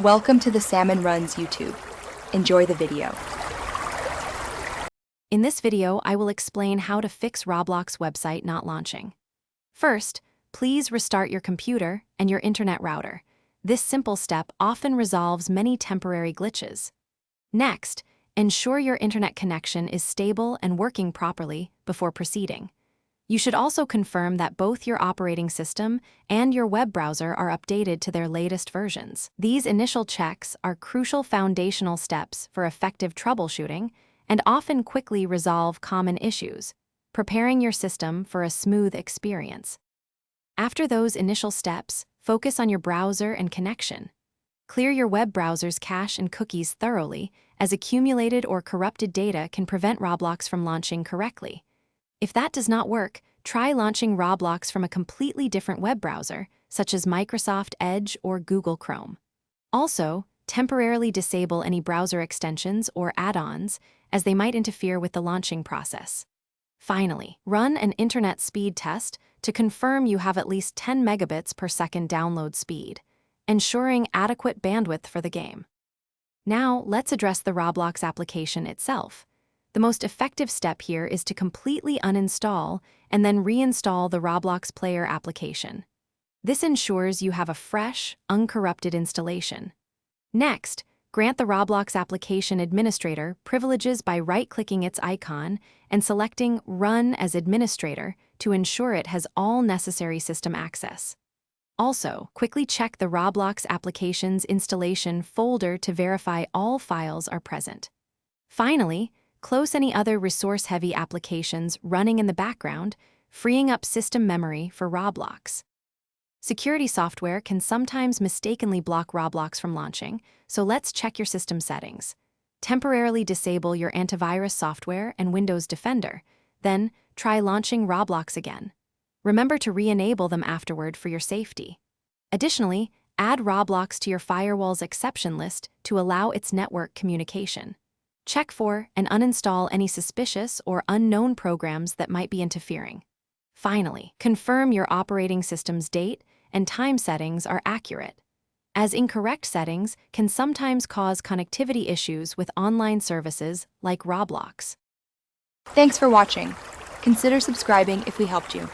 Welcome to the Salmon Runs YouTube. Enjoy the video. In this video, I will explain how to fix Roblox website not launching. First, please restart your computer and your internet router. This simple step often resolves many temporary glitches. Next, ensure your internet connection is stable and working properly before proceeding. You should also confirm that both your operating system and your web browser are updated to their latest versions. These initial checks are crucial foundational steps for effective troubleshooting and often quickly resolve common issues, preparing your system for a smooth experience. After those initial steps, focus on your browser and connection. Clear your web browser's cache and cookies thoroughly, as accumulated or corrupted data can prevent Roblox from launching correctly. If that does not work, try launching Roblox from a completely different web browser, such as Microsoft Edge or Google Chrome. Also, temporarily disable any browser extensions or add-ons, as they might interfere with the launching process. Finally, run an internet speed test to confirm you have at least 10 megabits per second download speed, ensuring adequate bandwidth for the game. Now, let's address the Roblox application itself. The most effective step here is to completely uninstall and then reinstall the Roblox Player application. This ensures you have a fresh, uncorrupted installation. Next, grant the Roblox application administrator privileges by right-clicking its icon and selecting Run as Administrator to ensure it has all necessary system access. Also, quickly check the Roblox application's installation folder to verify all files are present. Finally, close any other resource-heavy applications running in the background, freeing up system memory for Roblox. Security software can sometimes mistakenly block Roblox from launching, so let's check your system settings. Temporarily disable your antivirus software and Windows Defender, then try launching Roblox again. Remember to re-enable them afterward for your safety. Additionally, add Roblox to your firewall's exception list to allow its network communication. Check for and uninstall any suspicious or unknown programs that might be interfering. Finally, confirm your operating system's date and time settings are accurate, as incorrect settings can sometimes cause connectivity issues with online services like Roblox. Thanks for watching. Consider subscribing if we helped you.